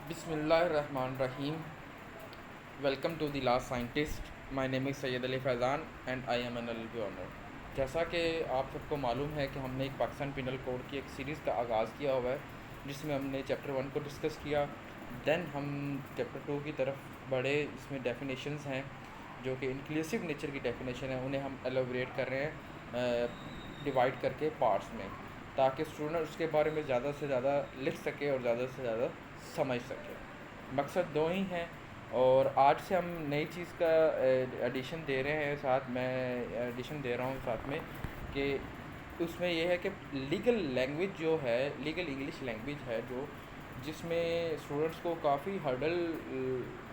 Bismillahirrahmanirrahim. Welcome to the Last Scientist. My name is Syed Ali Faizan and I am an L honour. जैसा कि आप सबको मालूम है कि हमने एक पाकिस्तान पिनल कोड की एक सीरीज़ का आगाज़ किया हुआ है, जिसमें हमने चैप्टर 1 को डिस्कस किया। देन हम चैप्टर 2 की तरफ बढ़े। इसमें डेफिनेशंस हैं जो कि इंक्लूसिव नेचर की डेफिनेशन है, उन्हें हम एलोबरेट कर रहे हैं डिवाइड करके पार्ट्स में, ताकि स्टूडेंट उसके बारे में ज़्यादा से ज़्यादा लिख सके और ज़्यादा से ज़्यादा समझ सके। मकसद दो ही हैं, और आज से हम नई चीज़ का एडिशन दे रहे हैं, साथ मैं एडिशन दे रहा हूँ साथ में कि उसमें यह है कि लीगल लैंग्वेज जो है, लीगल इंग्लिश लैंग्वेज है जो जिसमें स्टूडेंट्स को काफ़ी हर्डल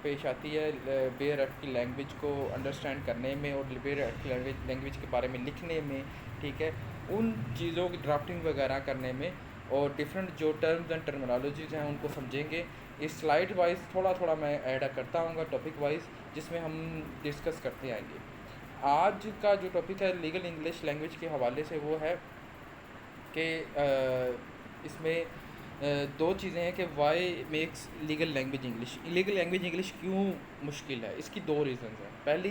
पेश आती है बेयर एक्ट की लैंग्वेज को अंडरस्टैंड करने में और बेयर एक्ट की लैंग्वेज के बारे में लिखने में, ठीक है, उन चीज़ों की ड्राफ्टिंग वगैरह करने में, और डिफरेंट जो टर्म्स एंड टर्मिनोलॉजीज़ हैं उनको समझेंगे। इस स्लाइड वाइज थोड़ा थोड़ा मैं ऐड करता हूँगा टॉपिक वाइज, जिसमें हम डिस्कस करते आएंगे। आज का जो टॉपिक है लीगल इंग्लिश लैंग्वेज के हवाले से, वो है कि इसमें दो चीज़ें हैं कि why makes legal language English, legal language English क्यों मुश्किल है। इसकी दो रीज़न्स हैं। पहली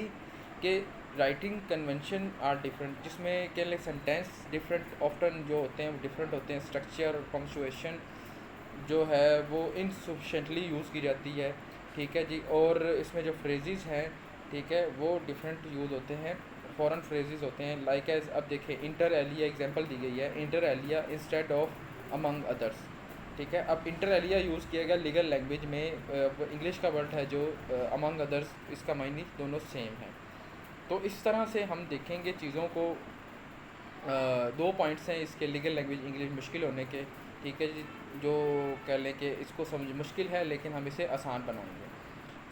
कि राइटिंग कन्वेंशन आर डिफरेंट, जिसमें क्या सेंटेंस डिफरेंट ऑफ्टन जो होते हैं वो डिफरेंट होते हैं। स्ट्रक्चर और पंक्चुएशन जो है वो इनसफिशेंटली यूज़ की जाती है, ठीक है जी। और इसमें जो फ्रेजेस हैं, ठीक है, वो डिफरेंट यूज़ होते हैं, फॉरेन फ्रेजेस होते हैं। लाइक एज अब देखिए इंटर एलिया एग्जांपल दी गई है, inter alia instead of among others, ठीक है। अब इंटर एलिया यूज़ किया गया लीगल लैंग्वेज में, इंग्लिश का वर्ड है जो अमंग अदर्स, इसका मायने दोनों सेम है। तो इस तरह से हम देखेंगे चीज़ों को। दो पॉइंट्स हैं इसके लीगल लैंग्वेज इंग्लिश मुश्किल होने के, ठीक है जी, जो कह लें कि इसको समझ मुश्किल है लेकिन हम इसे आसान बनाएंगे।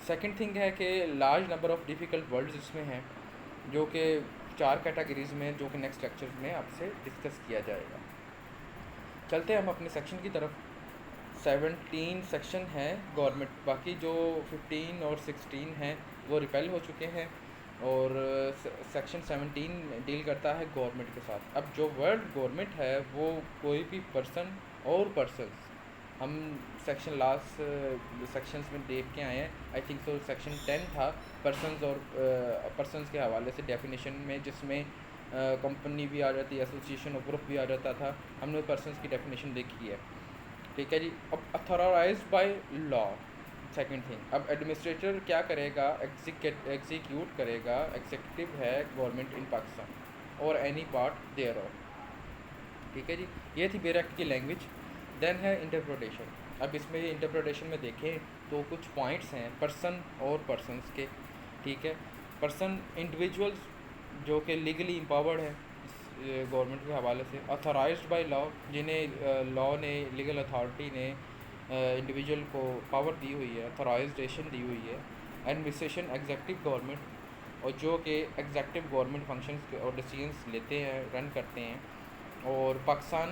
सेकंड थिंग है कि large number of difficult words इसमें हैं, जो कि 4 कैटेगरीज़ में, जो कि नेक्स्ट लेक्चर में आपसे डिस्कस किया जाएगा। चलते हैं हम अपने सेक्शन की तरफ। 17 सेक्शन हैं गवर्नमेंट, बाकी जो 15 और 16 हैं वो रिपेल हो चुके हैं, और सेक्शन 17 डील करता है गवर्नमेंट के साथ। अब जो वर्ड गवर्नमेंट है वो कोई भी पर्सन और पर्सन्स, हम सेक्शन लास्ट सेक्शंस में देख के आए हैं, आई थिंक सो सेक्शन 10 था पर्सन्स और पर्सन्स के हवाले से डेफिनेशन में, जिसमें कंपनी भी आ जाती है, एसोसिएशन और ग्रुप भी आ जाता था। हमने पर्सन्स की डेफिनेशन देखी है, ठीक है जी। अब authorise by law, second thing. अब एडमिनिस्ट्रेटर क्या करेगा, एग्जीक्यूट करेगा, एग्जीक्यूटिव है गवर्नमेंट इन पाकिस्तान और एनी पार्ट देयर ऑफ, ठीक है जी। ये थी बेयर एक्ट की लैंग्वेज। देन है इंटरप्रिटेशन। अब इसमें इंटरप्रिटेशन में देखें तो कुछ पॉइंट्स हैं पर्सन और पर्सन्स के, ठीक है। पर्सन इंडिविजुअल्स जो कि लीगली एम्पावर्ड है गवर्नमेंट के हवाले से, अथॉराइज्ड बाय लॉ, जिन्हें लॉ ने, लीगल अथॉरिटी ने इंडिविजुअल को पावर दी हुई है, अथॉराइजेशन दी हुई है। एडमिनिस्ट्रेशन एग्जेक्टिव गवर्नमेंट, और जो कि एग्जेक्टिव गवर्नमेंट फंक्शंस और डिसीजंस लेते हैं, रन करते हैं। और पाकिस्तान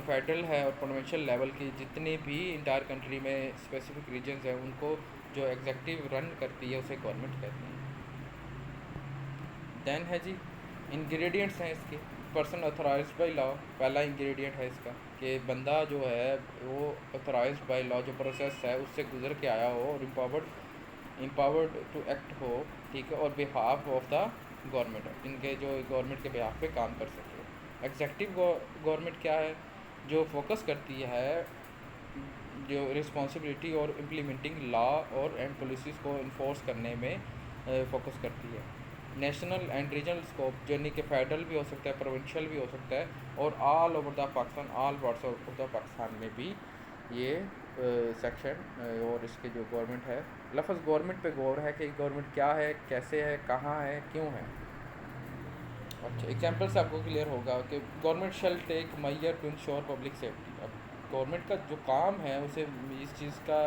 फेडरल है और प्रोविंशियल लेवल की जितने भी इंटायर कंट्री में स्पेसिफिक रीजन्स हैं, उनको जो एग्जेक्टिव रन करती है उसे गवर्नमेंट कहते हैं। देन है जी इंग्रेडिएंट्स हैं इसके। पर्सन ऑथराइज्ड बाय लॉ, पहला इंग्रेडिएंट है इसका कि बंदा जो है वो ऑथराइज्ड बाय लॉ, जो प्रोसेस है उससे गुजर के आया हो और एम्पावर्ड टू एक्ट हो, ठीक है, और बिहाफ ऑफ द गवर्नमेंट, इनके जो गवर्नमेंट के बिहाफ पे काम कर सके। एग्जेक्टिव गवर्नमेंट क्या है, जो फोकस करती है, जो रिस्पॉन्सिबिलिटी और इम्प्लीमेंटिंग लॉ और एंड पॉलिसीज़ को इन्फोर्स करने में फोकस करती है। नेशनल एंड रीजनल स्कोप, यानी कि फेडरल भी हो सकता है, प्रोविंशियल भी हो सकता है, और all over the Pakistan, all parts of the Pakistan में भी ये सेक्शन और इसके जो गवर्नमेंट है, लफ्ज़ गवर्नमेंट पे गौर है कि गवर्नमेंट क्या है, कैसे है, कहाँ है, क्यों है। अच्छा, एग्जाम्पल से आपको क्लियर होगा कि government shall take measure to ensure public safety. अब गवर्नमेंट का जो काम है उसे इस चीज़ का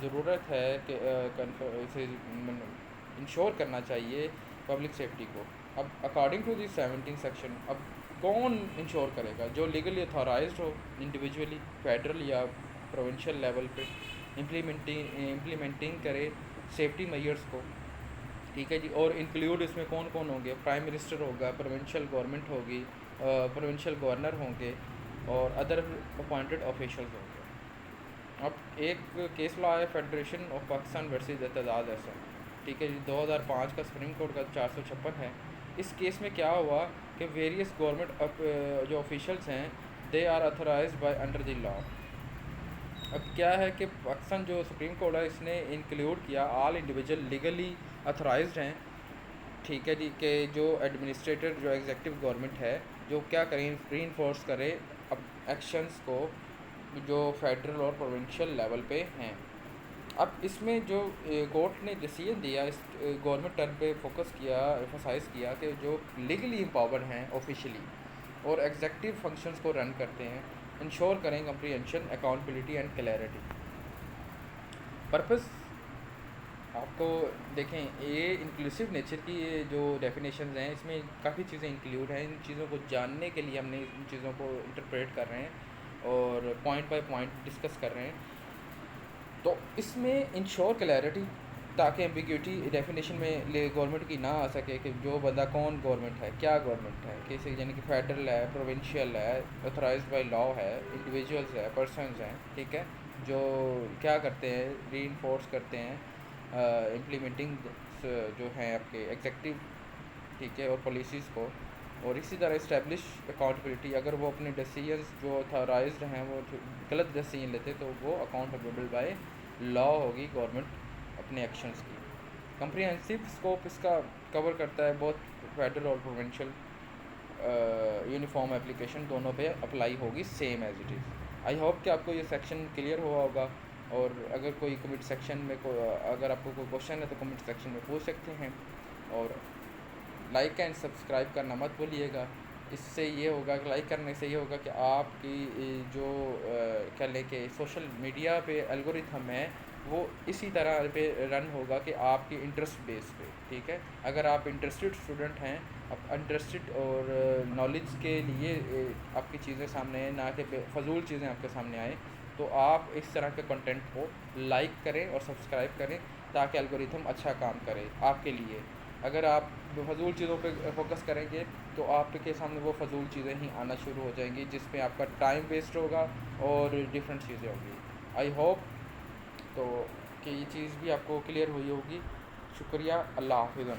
ज़रूरत है कि इसे इंश्योर करना चाहिए पब्लिक सेफ्टी को। अब अकॉर्डिंग टू दी 17 सेक्शन, अब कौन इंश्योर करेगा, जो लीगली अथॉराइज्ड हो इंडिविजुअली, फेडरल या प्रोविंशियल लेवल पे इम्प्लीमेंटिंग करे सेफ्टी मेजर्स को, ठीक है जी। और इंक्लूड इसमें कौन कौन होंगे, प्राइम मिनिस्टर होगा, प्रोविंशियल गवर्नमेंट होगी, प्रोविंशियल गवर्नर होंगे, और अदर अपॉइंटेड ऑफिशियल्स होंगे। अब एक केस लॉ है federation of Pakistan versus Aitzaz Hasan, ठीक है जी, 2005 का सुप्रीम कोर्ट का 456 है। इस केस में क्या हुआ कि वेरियस गवर्नमेंट जो ऑफिशियल्स हैं they are authorised by under the law. अब क्या है कि पाकिस्तान जो सुप्रीम कोर्ट है इसने इंक्लूड किया ऑल इंडिविजुअल लीगली अथोराइज्ड हैं, ठीक है जी, कि जो एडमिनिस्ट्रेटर जो एग्जेक्टिव गवर्नमेंट है जो क्या करें री इन्फोर्स करे अब एक्शंस को जो फेडरल और प्रोविंशियल लेवल पे हैं। अब इसमें जो कोर्ट ने डिसीजन दिया इस गवर्नमेंट टर्म पे फोकस किया, एम्फसाइज़ किया कि जो लीगली एम्पावर्ड हैं ऑफिशियली और एग्जेक्टिव फंक्शंस को रन करते हैं इंश्योर करें comprehension, accountability and clarity. Purpose आपको देखें, ये इंक्लूसिव नेचर की ये जो डेफिनेशंस हैं इसमें काफ़ी चीज़ें इंक्लूड हैं। इन चीज़ों को जानने के लिए हमने इन चीज़ों को इंटरप्रेट कर रहे हैं और पॉइंट बाय पॉइंट डिस्कस कर रहे हैं। तो इसमें इंश्योर क्लैरिटी ताकि एम्बिग्यूटी डेफिनेशन में ले गवर्नमेंट की ना आ सके कि जो बंदा कौन गवर्नमेंट है, क्या गवर्नमेंट है, कैसे, यानी कि फेडरल है, प्रोविंशियल है, ऑथराइज्ड बाय लॉ है, इंडिविजुअल्स है, पर्सनस हैं, ठीक है, जो क्या करते हैं री इन्फोर्स करते हैं इम्प्लीमेंटिंग जो हैं आपके एग्जेक्टिव, ठीक है, और पॉलिसीज़ को। और इसी तरह इस्टेब्लिश अकाउंटेबिलिटी, अगर वो अपने डिसीजंस जो ऑथराइज्ड हैं वो गलत डिसीजन लेते तो वो अकाउंटेबल बाय लॉ होगी गवर्नमेंट अपने एक्शंस की। कंप्रिहेंसिव स्कोप इसका कवर करता है बहुत फेडरल और प्रोविंशियल यूनिफॉर्म एप्लीकेशन दोनों पे अप्लाई होगी same as it is. I hope कि आपको ये सेक्शन क्लियर हुआ होगा। और अगर कोई कमेंट सेक्शन में अगर आपको कोई क्वेश्चन है तो कमेंट सेक्शन में पूछ सकते हैं। और लाइक एंड सब्सक्राइब करना मत भूलिएगा। इससे ये होगा कि लाइक करने से ये होगा कि आपकी जो क्या लें कि सोशल मीडिया पे एल्गोरिथम है वो इसी तरह पे रन होगा कि आपकी इंटरेस्ट बेस पे, ठीक है। अगर आप इंटरेस्टेड स्टूडेंट हैं, आप इंटरेस्टेड और नॉलेज के लिए आपकी चीज़ें सामने आए, ना कि फजूल चीज़ें आपके सामने आए, तो आप इस तरह के कंटेंट को लाइक करें और सब्सक्राइब करें ताकि एल्गोरिथम अच्छा काम करे आपके लिए। अगर आप फजूल चीज़ों पे फोकस करेंगे तो आपके सामने वो फजूल चीज़ें ही आना शुरू हो जाएंगी जिसमें आपका टाइम वेस्ट होगा और डिफरेंट चीज़ें होंगी। आई होप तो कि ये चीज़ भी आपको क्लियर हुई होगी। शुक्रिया। अल्लाह हाफ़िज़।